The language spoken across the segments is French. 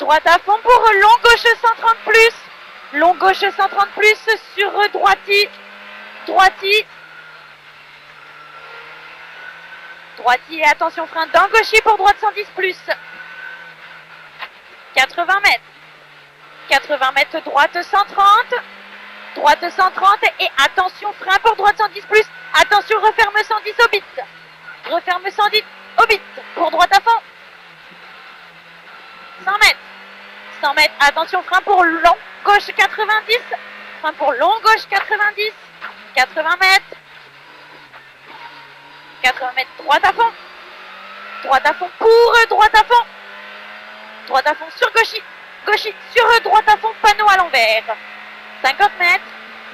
Droite à fond pour long gauche 130 plus. Long gauche 130 plus sur droiti. Droiti. Droiti et attention frein dans gauchi pour droite 110 plus. 80 mètres. 80 mètres droite 130. Droite 130 et attention frein pour droite 110 plus. Attention referme 110 au bit. Referme 110 au bit pour droite à fond. 100 mètres. 100 mètres. Attention frein pour long gauche 90. Frein pour long gauche 90. 80 mètres. 80 mètres droite à fond. Droite à fond pour droite à fond. Droite à fond sur gauchi. Gauchi sur droite à fond, panneau à l'envers. 50 mètres.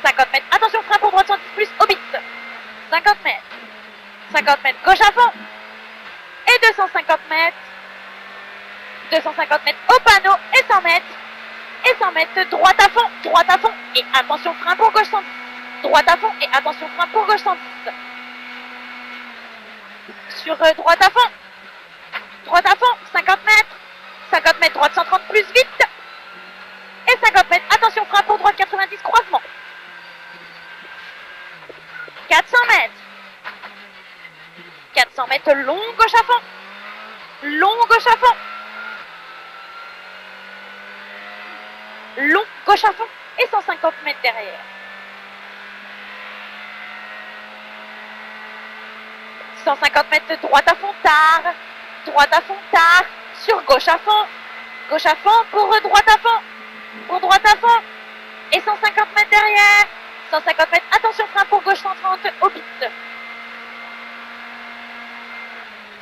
50 mètres. Attention frein pour droite 110 plus au bit. 50 mètres. 50 mètres gauche à fond. Et 250 mètres. 250 mètres au panneau et 100 mètres. Et 100 mètres droite à fond. Droite à fond. Et attention frein pour gauche 110. Droite à fond et attention frein pour gauche 110. Sur droite à fond. Droite à fond. 50 mètres. 50 mètres droite 130 plus vite. Et 50 mètres. Attention frein pour droite 90 croisement. 400 mètres. 400 mètres long gauche à fond. Long gauche à fond. Long gauche à fond. Et 150 mètres derrière. 150 mètres droite à fond tard. Droite à fond tard. Sur gauche à fond. Gauche à fond pour droite à fond. Pour droite à fond. Et 150 mètres derrière. 150 mètres. Attention frein pour gauche 130 au bit.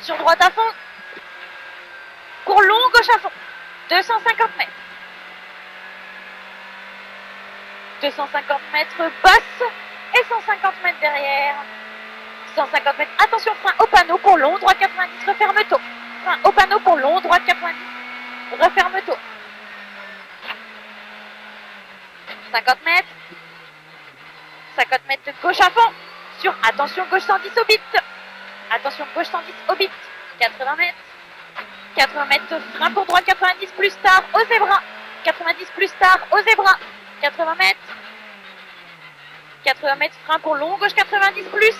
Sur droite à fond. Pour long gauche à fond. 250 mètres. 250 mètres basse. Et 150 mètres derrière. 150 mètres. Attention frein au panneau pour long droite 90. Referme tôt. Frein au panneau pour long droite 90. Referme tôt. 50 mètres. 50 mètres gauche à fond. Sur attention gauche 110 au bit. Attention gauche 110 au bit. 80 mètres. 80 mètres frein pour droite 90 plus tard au zébra. 90 plus tard au zébra. 80 mètres. 80 mètres frein pour long gauche 90 plus.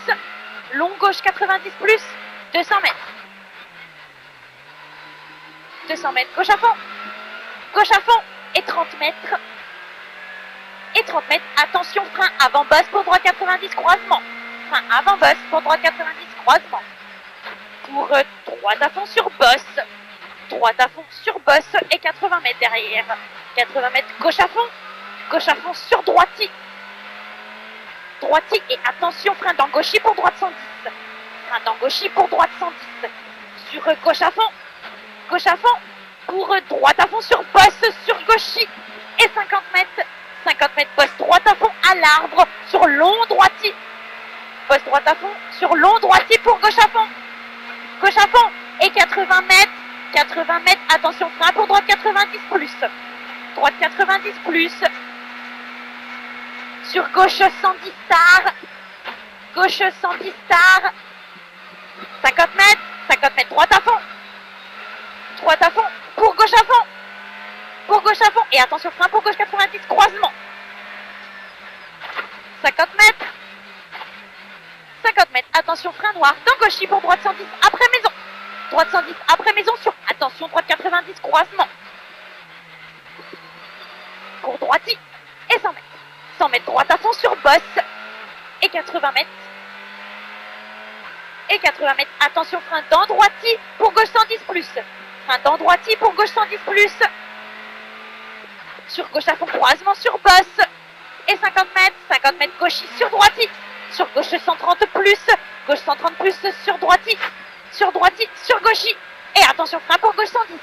Long gauche 90 plus. 200 mètres. 200 mètres gauche à fond. Gauche à fond. Et 30 mètres. Et 30 mètres. Attention frein avant bosse pour droite 90 croisement. Frein avant bosse pour droite 90 croisement. Pour droite à fond sur bosse. Droite à fond sur bosse et 80 mètres derrière. 80 mètres gauche à fond. Gauche à fond sur droiti. Droiti et attention frein dans gauchi pour droite 110. Frein dans gauchi pour droite 110. Sur gauche à fond. Gauche à fond. Pour droite à fond sur bosse sur gauchi. Et 50 mètres. 50 mètres bosse droite à fond à l'arbre sur long droiti. Bosse droite à fond sur long droiti pour gauche à fond. Gauche à fond et 80 mètres. 80 mètres. Attention frein pour droite 90 plus. Droite 90 plus. Sur gauche 110 tard. Gauche 110 tard. 50 mètres. 50 mètres droite à fond. Droite à fond. Pour gauche à fond. Pour gauche à fond. Et attention frein pour gauche 90 croisement. 50 mètres. 50 mètres. Attention frein noir. Dans gauchi pour droite 110 après maison. Droite 110 après maison sur attention droite 90 croisement. Pour droiti. Et 100 mètres. 100 mètres droite à fond sur bosse. Et 80 mètres. Et 80 mètres. Attention frein dans droiti pour gauche 110 plus. Frein dans droiti pour gauche 110 plus. Sur gauche à fond croisement sur bosse. Et 50 mètres. 50 mètres gauchi sur droiti. Sur gauche 130 plus. Gauche 130 plus sur droiti. Sur droiti. Sur gauchi. Et attention frein pour gauche 110.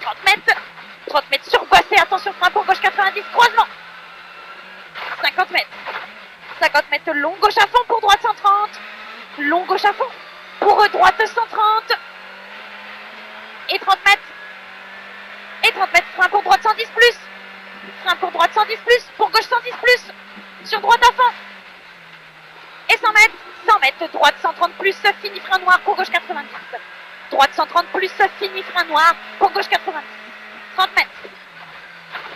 30 mètres. 30 mètres sur bosse. Et attention frein pour gauche 90 croisement. 50 mètres. 50 mètres long gauche à fond pour droite 130. Long gauche à fond pour droite 130. Et 30 mètres. Et 30 mètres frein pour droite 110 plus. Frein pour droite 110 plus. Pour gauche 110 plus. Sur droite à fond. Et 100 mètres. 100 mètres. Droite 130 plus. Fini frein noir pour gauche 90. Droite 130 plus. Fini frein noir pour gauche 90. 30 mètres.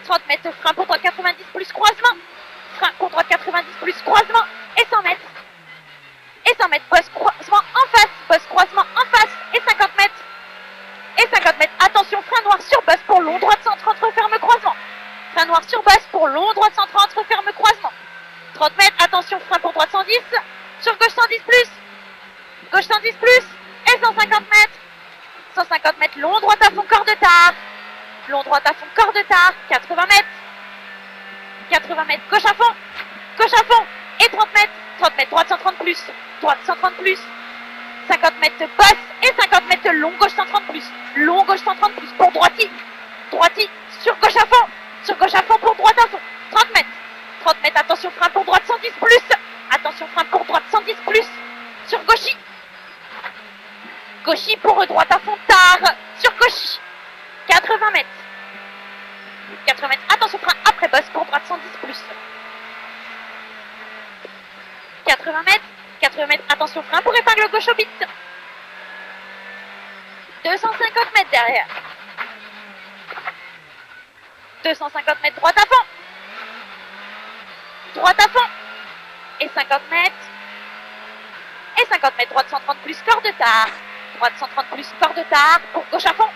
30 mètres, frein pour droite 90 plus croisement. Frein pour droite 90 plus croisement. Et 100 mètres. Et 100 mètres, bosse croisement en face. Bosse croisement en face. Et 50 mètres. Et 50 mètres. Attention, frein noir sur bosse pour long droite 130, referme croisement. Frein noir sur bosse pour long droite 130, referme croisement. 30 mètres, attention, frein pour droite 110. Sur gauche 110 plus. Gauche 110 plus. Et 150 mètres. 150 mètres, long droite à fond, corps de tard. Long droite à fond, corps de tard. 80 mètres. 80 mètres, gauche à fond. Gauche à fond. Et 30 mètres. 30 mètres, droite 130 plus. Droite 130 plus. 50 mètres, bosse. Et 50 mètres, long gauche 130 plus. Long gauche 130 plus pour droiti. Droiti, sur gauche à fond. Sur gauche à fond pour droite à fond. 30 mètres. 30 mètres, attention, frein pour droite 110 plus. Attention, frein pour droite 110 plus. Sur gauchy. Gauchy pour droite à fond, tard. Sur gauchy. 80 mètres. 80 mètres, attention, frein après bosse pour droite 110 plus. 80 mètres. 80 mètres, attention, frein pour épingle gauche au bit. 250 mètres derrière. 250 mètres, droite à fond. Droite à fond. Et 50 mètres. Et 50 mètres, droite 130 plus, corps de tard. Droite 130 plus, corps de tard. Pour gauche à fond.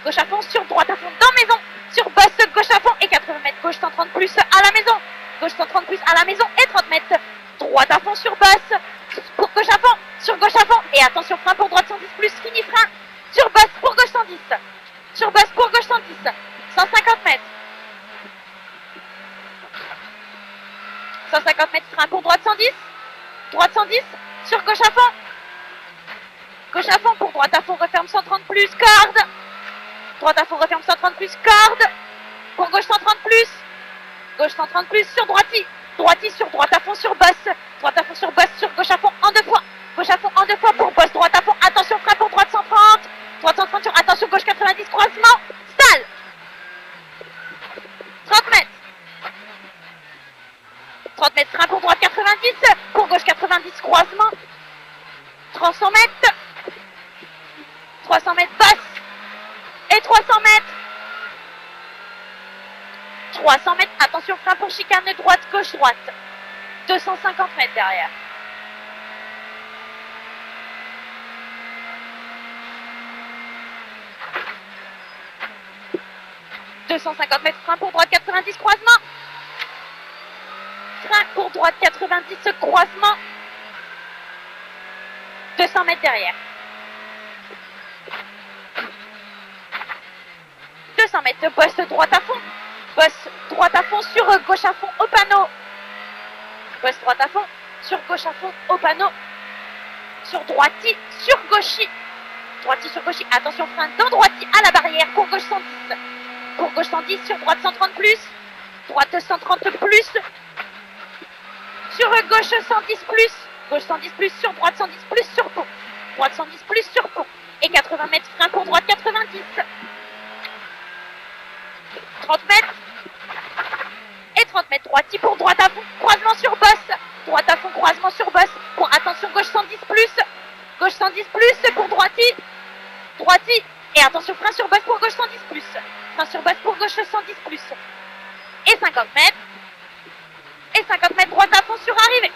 Gauche à fond, sur droite à fond, dans maison. Sur bosse, gauche à fond. Et 80 mètres, gauche 130 plus, à la maison. Gauche 130 plus, à la maison. Et 30 mètres, droite à fond, sur bosse. Pour gauche à fond. Sur gauche à fond. Et attention, frein pour droite 110 plus, fini frein. Sur bosse, pour gauche 110. Sur bosse, pour gauche 110. 150 mètres. 150 mètres, frein pour droite 110. Droite 110. Sur gauche à fond. Gauche à fond pour droite à fond, referme 130 plus, corde. Droite à fond, referme 130 plus, corde. Pour gauche 130 plus. Gauche 130 plus, sur droiti. Droiti sur droite à fond, sur bosse. Droite à fond, sur bosse, sur gauche à fond, en 2 fois. Gauche à fond, en 2 fois pour bosse, droite à fond. Attention, frein pour droite 130. Droite 130 sur, attention, gauche 90, croisement. Stalle. 30 mètres. 30 mètres, frein pour droite 90. Pour gauche 90, croisement. 300 mètres. 300 mètres, bosse. Et 300 mètres. 300 mètres, attention, frein pour chicane, droite, gauche, droite. 250 mètres derrière. « 250 mètres, frein pour droite 90, croisement. Frein pour droite 90, croisement. 200 mètres derrière. 200 mètres de bosse droite à fond. Bosse droite à fond sur gauche à fond au panneau. Bosse droite à fond sur gauche à fond au panneau. Sur droiti, sur gauchy. Droiti sur gauchy. Attention, frein dans droiti à la barrière. Pour gauche 110. Pour gauche 110 sur droite 130 plus. Droite 130 plus. Sur gauche 110 plus. Gauche 110 plus sur droite 110 plus sur pont. Droite 110 plus sur pont. Et 80 mètres, frein pour droite 90. 30 mètres. Et 30 mètres, droiti pour droite à fond. Croisement sur bosse. Droite à fond, croisement sur bosse. Pour attention, gauche 110 plus. Gauche 110 plus pour droiti. Droiti. Et attention, frein sur bosse pour gauche 110 plus. Frein sur bosse pour gauche 110 plus. Et 50 mètres. Et 50 mètres, droite à fond sur arrivée.